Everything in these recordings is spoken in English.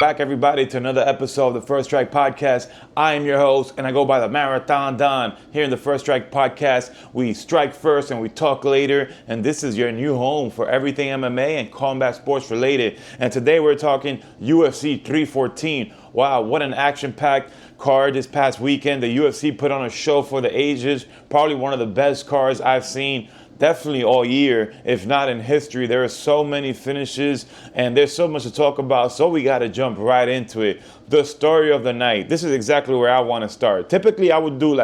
Back, everybody, to another episode of the First Strike Podcast. I am your host, and I go by the Marathon Don. Here in the First Strike Podcast, we strike first and we talk later, and this is your new home for everything MMA and combat sports related. And today we're talking UFC 314. Wow, what an action-packed card this past weekend. The UFC put on a show for the ages, probably one of the best cards I've seen definitely all year, if not in history. There are so many finishes and there's so much to talk about, so we got to jump right into it. The story of the night. This is exactly where I want to start. Typically, I would do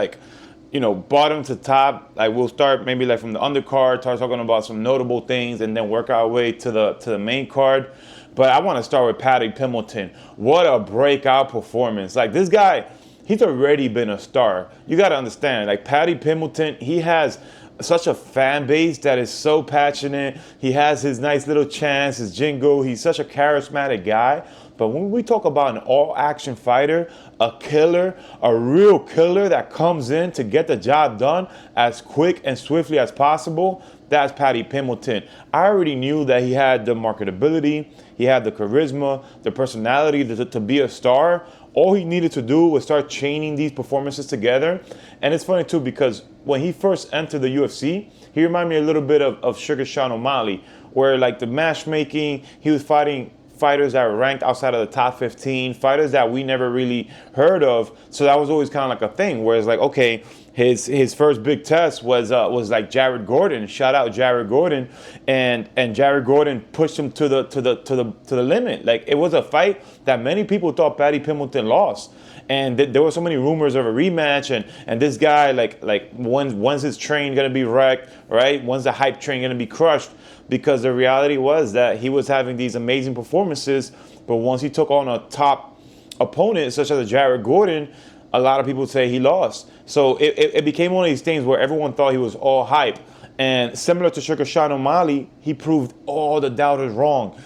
bottom to top. Like we'll start maybe like from the undercard, start talking about some notable things, and then work our way to the main card. But I want to start with Paddy Pimblett. What a breakout performance. Like this guy, he's already been a star. You got to understand, like Paddy Pimblett, he has such a fan base that is so passionate. He has his nice little chants, his jingle. He's such a charismatic guy. But when we talk about an all-action fighter, a killer, a real killer that comes in to get the job done as quick and swiftly as possible, that's Paddy Pimblett. I already knew that he had the marketability, he had the charisma, the personality to be a star. All he needed to do was start chaining these performances together. And it's funny too, because when he first entered the UFC, he reminded me a little bit of Sugar Sean O'Malley, where like the matchmaking, he was fighting fighters that were ranked outside of the top 15, fighters that we never really heard of. So that was always kind of like a thing where it's like, okay, his first big test was like Jared Gordon. Shout out Jared Gordon, and Jared Gordon pushed him to the limit. Like it was a fight that many people thought Paddy Pimblett lost. And there were so many rumors of a rematch, and this guy, like when's his train gonna be wrecked, right? When's the hype train gonna be crushed? Because the reality was that he was having these amazing performances, but once he took on a top opponent such as a Jared Gordon, a lot of people say he lost. So it became one of these things where everyone thought he was all hype. And similar to Sugar Sean O'Malley, he proved all the doubters wrong.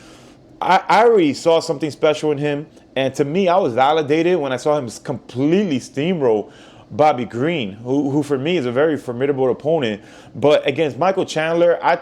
I already saw something special in him. And to me, I was validated when I saw him completely steamroll Bobby Green, who for me is a very formidable opponent. But against Michael Chandler, I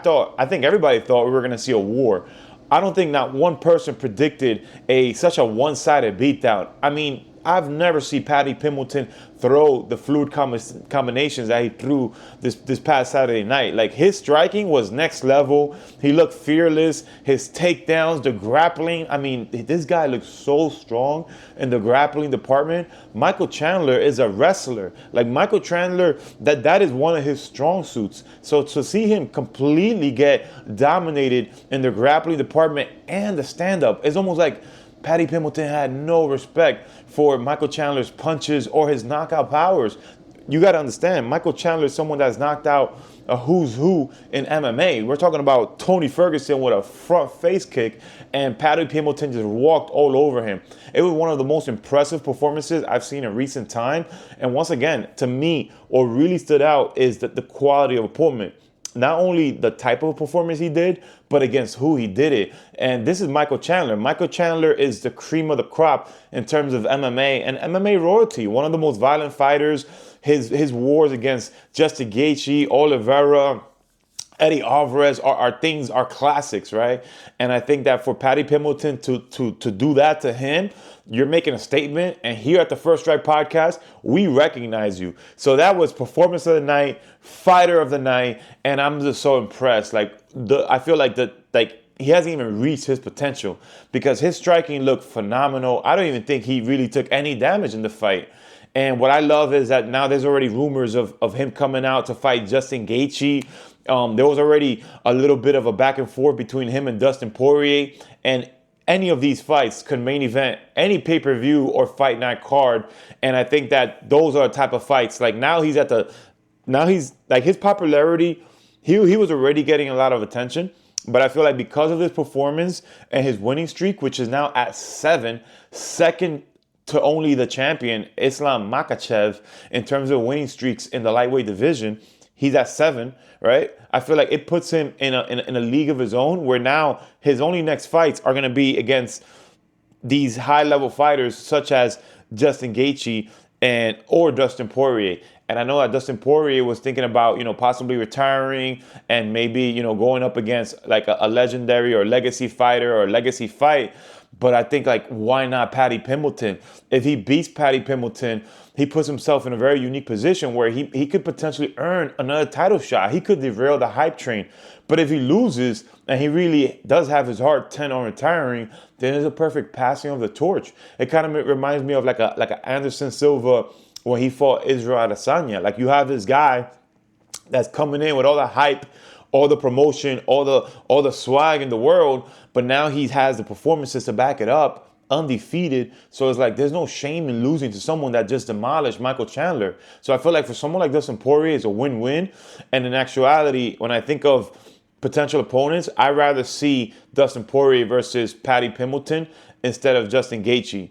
think everybody thought we were going to see a war. I don't think not one person predicted such a one-sided beatdown. I mean, I've never seen Paddy Pimblett throw the fluid combinations that he threw this past Saturday night. Like his striking was next level. He looked fearless. His takedowns, the grappling. I mean, this guy looks so strong in the grappling department. Michael Chandler is a wrestler. Like Michael Chandler, that is one of his strong suits. So to see him completely get dominated in the grappling department and the stand-up, it's almost like Paddy Pimblett had no respect for Michael Chandler's punches or his knockout powers. You got to understand, Michael Chandler is someone that's knocked out a who's who in MMA. We're talking about Tony Ferguson with a front face kick, and Paddy Pimblett just walked all over him. It was one of the most impressive performances I've seen in recent time. And once again, to me, what really stood out is the quality of opponent. Not only the type of performance he did, but against who he did it. And this is Michael Chandler. Michael Chandler is the cream of the crop in terms of MMA and MMA royalty. One of the most violent fighters. His wars against Justin Gaethje, Oliveira, Eddie Alvarez are classics, right? And I think that for Paddy Pimblett to do that to him, you're making a statement. And here at the First Strike Podcast, we recognize you. So that was performance of the night, fighter of the night, and I'm just so impressed. I feel like he hasn't even reached his potential because his striking looked phenomenal. I don't even think he really took any damage in the fight. And what I love is that now there's already rumors of him coming out to fight Justin Gaethje. There was already a little bit of a back and forth between him and Dustin Poirier. And any of these fights could main event any pay-per-view or fight night card. And I think that those are the type of fights. Like now he's like his popularity, he was already getting a lot of attention. But I feel like because of his performance and his winning streak, which is now at 7, second to only the champion, Islam Makhachev, in terms of winning streaks in the lightweight division, he's at 7, right? I feel like it puts him in a league of his own where now his only next fights are going to be against these high-level fighters such as Justin Gaethje or Dustin Poirier. And I know that Dustin Poirier was thinking about, possibly retiring and maybe, going up against like a legendary or legacy fighter or legacy fight. But I think, like, why not Paddy Pimblett? If he beats Paddy Pimblett, he puts himself in a very unique position where he could potentially earn another title shot. He could derail the hype train. But if he loses and he really does have his heart 10 on retiring, then it's a perfect passing of the torch. It kind of reminds me of like a Anderson Silva when he fought Israel Adesanya. Like, you have this guy that's coming in with all the hype, all the promotion, all the swag in the world, but now he has the performances to back it up, undefeated. So it's like there's no shame in losing to someone that just demolished Michael Chandler. So I feel like for someone like Dustin Poirier, it's a win-win. And in actuality, when I think of potential opponents, I'd rather see Dustin Poirier versus Paddy Pimblett instead of Justin Gaethje.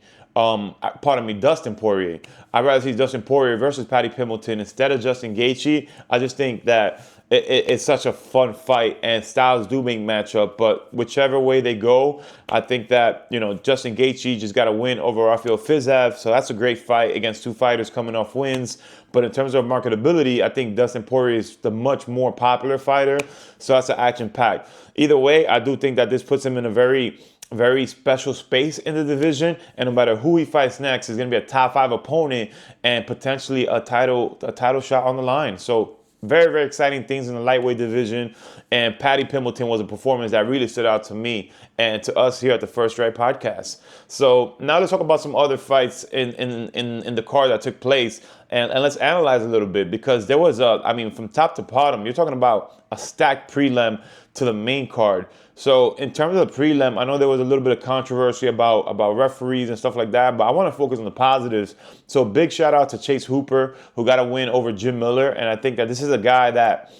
Dustin Poirier. I'd rather see Dustin Poirier versus Paddy Pimblett instead of Justin Gaethje. I just think that it's such a fun fight, and styles do make matchup. But whichever way they go, I think that, Justin Gaethje just got a win over Rafael Fiziev, so that's a great fight against two fighters coming off wins. But in terms of marketability, I think Dustin Poirier is the much more popular fighter, so that's an action-packed. Either way, I do think that this puts him in a very special space in the division, and no matter who he fights next, is going to be a top 5 opponent and potentially a title shot on the line. So very, very exciting things in the lightweight division, and Paddy Pimblett was a performance that really stood out to me and to us here at the First Strike Podcast. So now let's talk about some other fights in the card that took place, and let's analyze a little bit, because there was from top to bottom, you're talking about a stacked prelim to the main card. So in terms of the prelim, I know there was a little bit of controversy about referees and stuff like that, but I want to focus on the positives. So big shout out to Chase Hooper, who got a win over Jim Miller, and I think that this is a guy that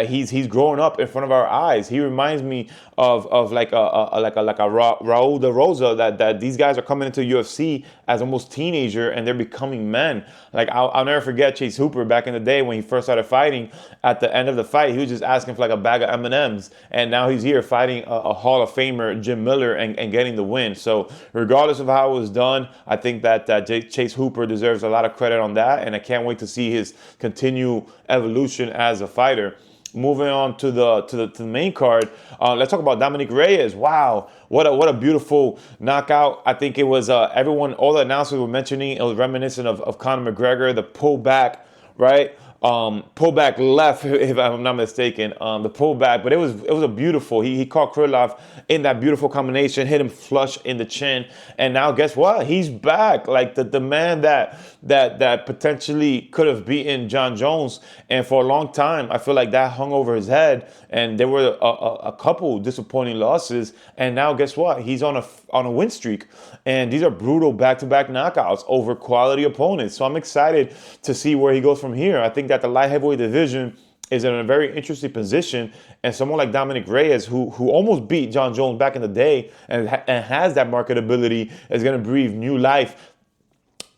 he's growing up in front of our eyes. He reminds me of like a Raul de Rosa, that these guys are coming into UFC as almost teenager and they're becoming men. Like, I'll never forget Chase Hooper back in the day when he first started fighting. At the end of the fight, he was just asking for like a bag of M&Ms, and now he's here fighting a Hall of Famer, Jim Miller, and getting the win. So regardless of how it was done, I think that Chase Hooper deserves a lot of credit on that, and I can't wait to see his continued evolution as a fighter. Moving on to the main card, let's talk about Dominick Reyes. Wow, what a beautiful knockout! I think it was all the announcers were mentioning it was reminiscent of Conor McGregor, the pullback, right? Pullback left, if I'm not mistaken, the pullback, but it was a beautiful. He caught Krylov in that beautiful combination, hit him flush in the chin, and now guess what? He's back. Like the man that potentially could have beaten John Jones, and for a long time, I feel like that hung over his head, and there were a couple disappointing losses, and now guess what? He's on a win streak, and these are brutal back-to-back knockouts over quality opponents. So I'm excited to see where he goes from here. I think that the light heavyweight division is in a very interesting position, and someone like Dominick Reyes, who almost beat John Jones back in the day and has that marketability, is going to breathe new life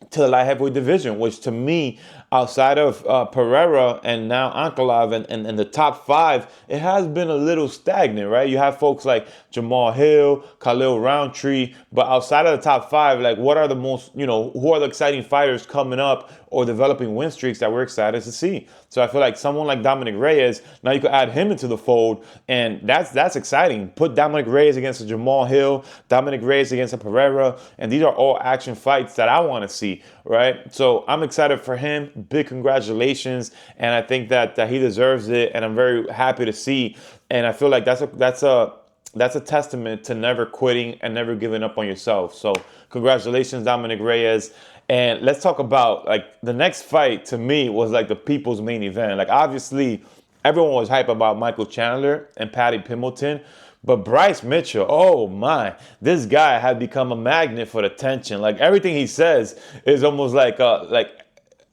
to the light heavyweight division, which to me, outside of Pereira and now Ankalaev and the top 5, it has been a little stagnant, right? You have folks like Jamal Hill, Khalil Roundtree, but outside of the top 5, like, what are the most, who are the exciting fighters coming up or developing win streaks that we're excited to see? So I feel like someone like Dominick Reyes, now you could add him into the fold, and that's exciting. Put Dominick Reyes against a Jamal Hill, Dominick Reyes against a Pereira, and these are all action fights that I want to see, right? So I'm excited for him. Big congratulations, and I think that he deserves it, and I'm very happy to see. And I feel like that's a testament to never quitting and never giving up on yourself. So congratulations, Dominick Reyes. And let's talk about, like, the next fight. To me was like the people's main event. Like, obviously everyone was hype about Michael Chandler and Paddy Pimblett, but Bryce Mitchell, oh my, this guy had become a magnet for the attention. Like, everything he says is almost like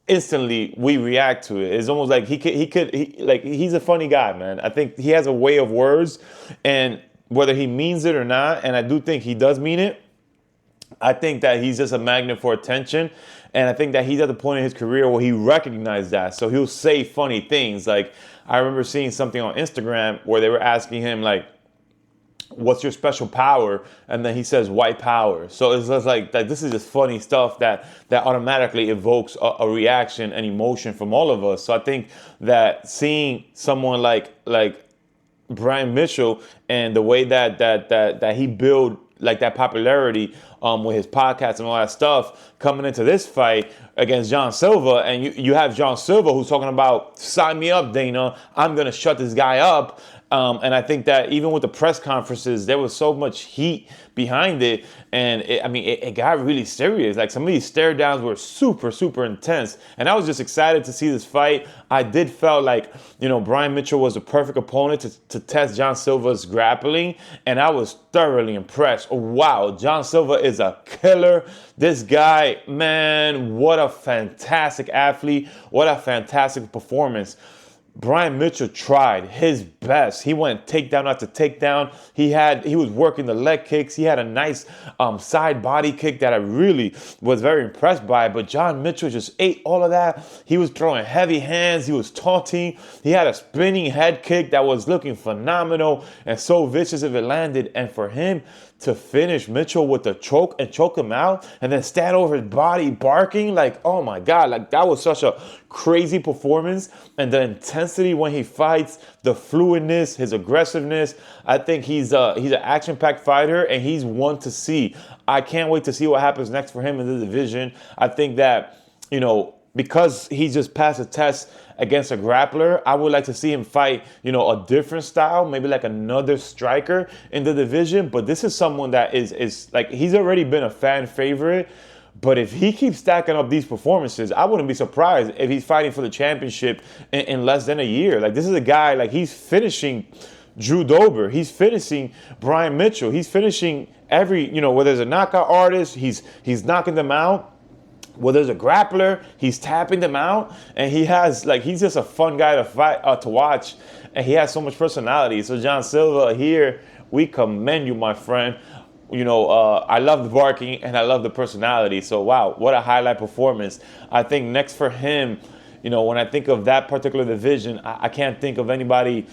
instantly we react to it. It's almost like he's a funny guy, man. I think he has a way of words, and whether he means it or not, and I do think he does mean it, I think that he's just a magnet for attention, and I think that he's at the point in his career where he recognized that, so he'll say funny things. Like, I remember seeing something on Instagram where they were asking him, like, what's your special power? And then he says white power. So it's just like this is just funny stuff that automatically evokes a reaction and emotion from all of us. So I think that seeing someone like Brian Mitchell and the way that he built like that popularity with his podcast and all that stuff coming into this fight against John Silva. And you have John Silva who's talking about, sign me up, Dana. I'm going to shut this guy up. And I think that even with the press conferences, there was so much heat behind it. And it got really serious. Like, some of these stare downs were super, super intense. And I was just excited to see this fight. I did felt like, Brian Mitchell was the perfect opponent to test John Silva's grappling. And I was thoroughly impressed. Wow, John Silva is a killer. This guy, man, what a fantastic athlete. What a fantastic performance. Brian Mitchell tried his best. He went takedown after takedown. He was working the leg kicks. He had a nice side body kick that I really was very impressed by. But John Mitchell just ate all of that. He was throwing heavy hands. He was taunting. He had a spinning head kick that was looking phenomenal and so vicious if it landed. And for him to finish Mitchell with the choke and choke him out and then stand over his body barking, like, oh my God, like, that was such a crazy performance. And the intensity when he fights, the fluidness, his aggressiveness, I think he's an action-packed fighter, and he's one to see. I can't wait to see what happens next for him in the division. I think that, because he just passed a test against a grappler, I would like to see him fight, a different style, maybe like another striker in the division. But this is someone that is like, he's already been a fan favorite. But if he keeps stacking up these performances, I wouldn't be surprised if he's fighting for the championship in less than a year. Like, this is a guy, like, he's finishing Drew Dober. He's finishing Brian Mitchell. He's finishing every, where there's a knockout artist, he's knocking them out. Well, there's a grappler, he's tapping them out, and he's just a fun guy to fight, to watch, and he has so much personality. So John Silva here, we commend you, my friend. I love the barking and I love the personality. So wow, what a highlight performance. I think next for him, when I think of that particular division, I can't think of anybody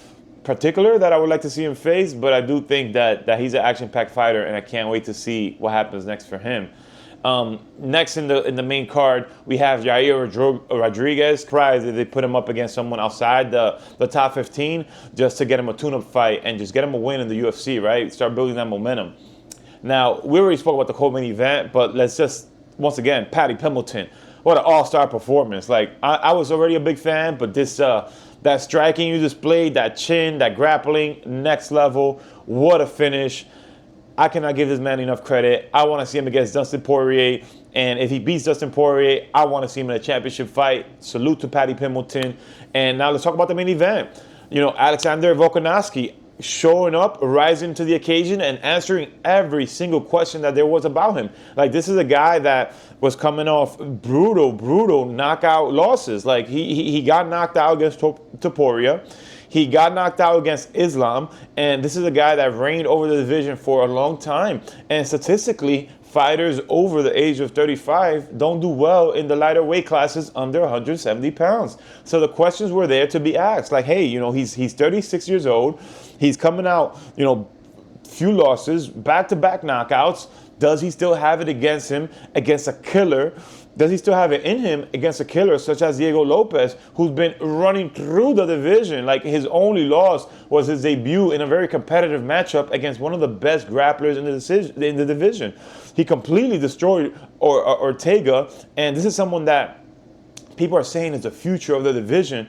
particular that I would like to see him face, but I do think that he's an action-packed fighter, and I can't wait to see what happens next for him. Next in the main card, we have Yair Rodriguez. Surprised that they put him up against someone outside the top 15 just to get him a tune-up fight and just get him a win in the UFC, right? Start building that momentum. Now, we already spoke about the co-main event, but let's just, once again, PADDY Pimblett. What an all-star performance. Like, I was already a big fan, but this that striking you displayed, that chin, that grappling, next level. What a finish. I cannot give this man enough credit. I want to see him against Dustin Poirier. And if he beats Dustin Poirier, I want to see him in a championship fight. Salute to PADDY Pimblett. And now let's talk about the main event. Alexander Volkanovski showing up, rising to the occasion, and answering every single question that there was about him. Like, this is a guy that was coming off brutal knockout losses. Like, he got knocked out against Topuria. He got knocked out against Islam, and this is a guy that reigned over the division for a long time. And statistically, fighters over the age of 35 don't do well in the lighter weight classes under 170 pounds. So the questions were there to be asked. Like, hey, he's 36 years old. He's coming out, few losses, back-to-back knockouts. Does he still have it against him, against a killer? Does he still have it in him against a killer such as Diego Lopez, who's been running through the division? Like, his only loss was his debut in a very competitive matchup against one of the best grapplers in the division. He completely destroyed Ortega, and this is someone that people are saying is the future of the division.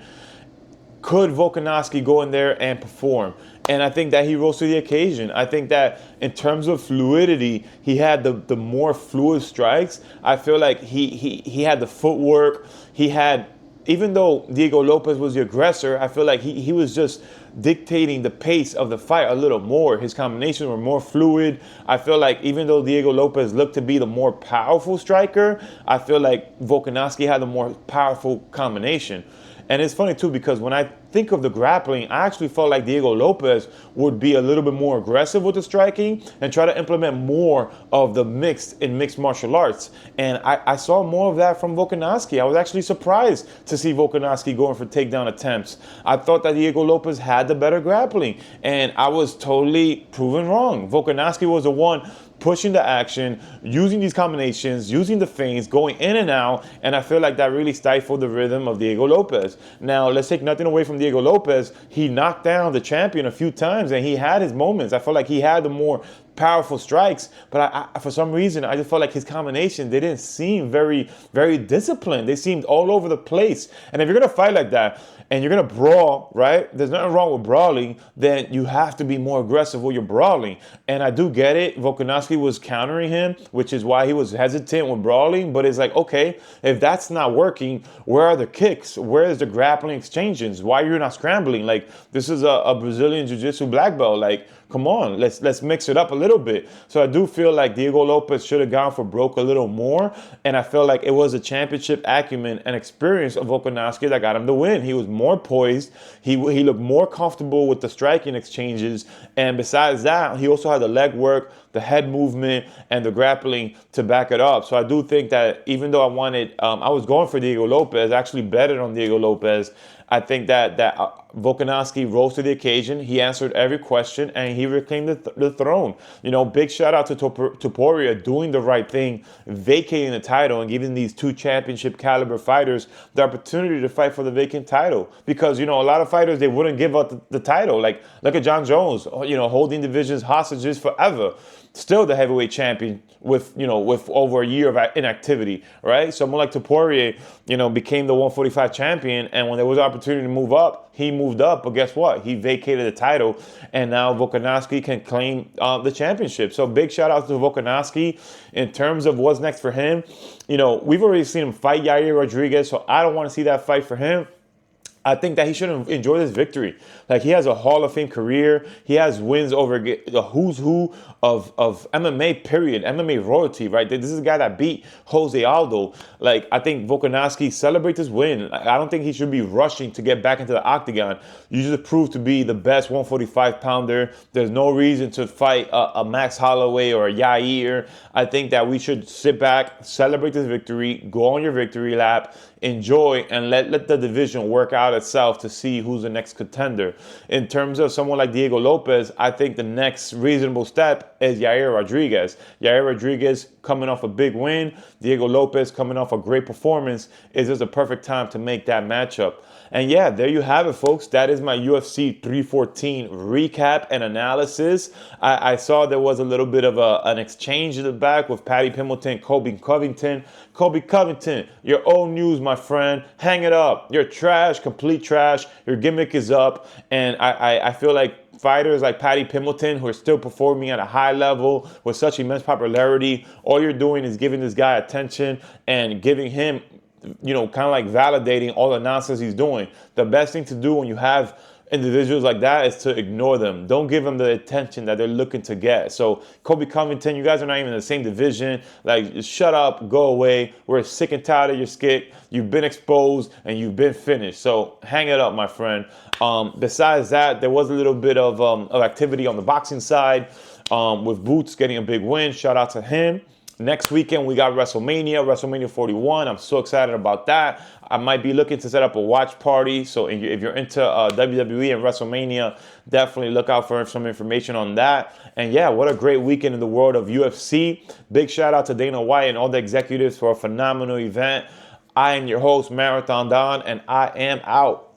Could Volkanovski go in there and perform? And I think that he rose to the occasion. I think that in terms of fluidity, he had the more fluid strikes. I feel like he had the footwork. He had, even though Diego Lopez was the aggressor, I feel like he was just dictating the pace of the fight a little more. His combinations were more fluid. I feel like even though Diego Lopez looked to be the more powerful striker, I feel like Volkanovski had the more powerful combination. And it's funny, too, because when I think of the grappling, I actually felt like Diego Lopez would be a little bit more aggressive with the striking and try to implement more of the mixed martial arts. And I saw more of that from Volkanovski. I was actually surprised to see Volkanovski going for takedown attempts. I thought that Diego Lopez had the better grappling, and I was totally proven wrong. Volkanovski was the one pushing the action, using these combinations, using the feints, going in and out, and I feel like that really stifled the rhythm of Diego Lopez. Now, let's take nothing away from Diego Lopez. He knocked down the champion a few times, and he had his moments. I feel like he had the more powerful strikes, but I for some reason, I just felt like his combination, they didn't seem very, very disciplined. They seemed all over the place. And if you're going to fight like that and you're going to brawl, right, there's nothing wrong with brawling, then you have to be more aggressive when you're brawling. And I do get it. Volkanovski was countering him, which is why he was hesitant when brawling. But it's like, okay, if that's not working, where are the kicks? Where is the grappling exchanges? Why are you not scrambling? Like, this is a Brazilian Jiu-Jitsu black belt. Like, come on, let's mix it up a little bit. So I do feel like Diego Lopez should have gone for broke a little more. And I feel like it was a championship acumen and experience of Volkanovski that got him the win. He was more poised. He looked more comfortable with the striking exchanges. And besides that, he also had the leg work, the head movement, and the grappling to back it up. So I do think that even though I was going for Diego Lopez, I actually betted on Diego Lopez. I think that Volkanovski rose to the occasion. He answered every question, and he reclaimed the throne. You know, big shout out to Topuria doing the right thing, vacating the title, and giving these two championship caliber fighters the opportunity to fight for the vacant title. Because, you know, a lot of fighters, they wouldn't give up the title. Like, look at John Jones, you know, holding divisions hostages forever. Still the heavyweight champion with over a year of inactivity, right? Someone like Topuria, you know, became the 145 champion, and when there was an opportunity to move up, he moved up. But guess what? He vacated the title, and now Volkanovski can claim the championship. So big shout out to Volkanovski. In terms of what's next for him, you know, we've already seen him fight Yair Rodriguez, so I don't want to see that fight for him. I think that he should enjoy this victory. Like, he has a Hall of Fame career. He has wins over the who's who of MMA, period. MMA royalty, right? This is a guy that beat Jose Aldo. Like, I think Volkanovski celebrates his win. I don't think he should be rushing to get back into the octagon. You just proved to be the best 145-pounder. There's no reason to fight a Max Holloway or a Yair. I think that we should sit back, celebrate this victory, go on your victory lap, enjoy, and let the division work out itself to see who's the next contender. In terms of someone like Diego Lopez, I think the next reasonable step is Yair Rodriguez. Yair Rodriguez coming off a big win, Diego Lopez coming off a great performance. Is just a perfect time to make that matchup. And yeah, there you have it, folks. That is my UFC 314 recap and analysis. I saw there was a little bit of an exchange in the back with Paddy Pimblett, Colby Covington. Colby Covington, your own news, my friend. Hang it up. You're trash, complete trash. Your gimmick is up. And I feel like fighters like Paddy Pimblett, who are still performing at a high level with such immense popularity, all you're doing is giving this guy attention and giving him, you know, kind of like validating all the nonsense he's doing. The best thing to do when you have individuals like that is to ignore them. Don't give them the attention that they're looking to get. So Colby Covington, you guys are not even in the same division. Like, just shut up, go away. We're sick and tired of your skit. You've been exposed and you've been finished. So hang it up, my friend. Besides that, there was a little bit of activity on the boxing side with Boots getting a big win. Shout out to him. Next weekend, we got WrestleMania 41. I'm so excited about that. I might be looking to set up a watch party. So if you're into WWE and WrestleMania, definitely look out for some information on that. And yeah, what a great weekend in the world of UFC. Big shout out to Dana White and all the executives for a phenomenal event. I am your host, Marathon Don, and I am out.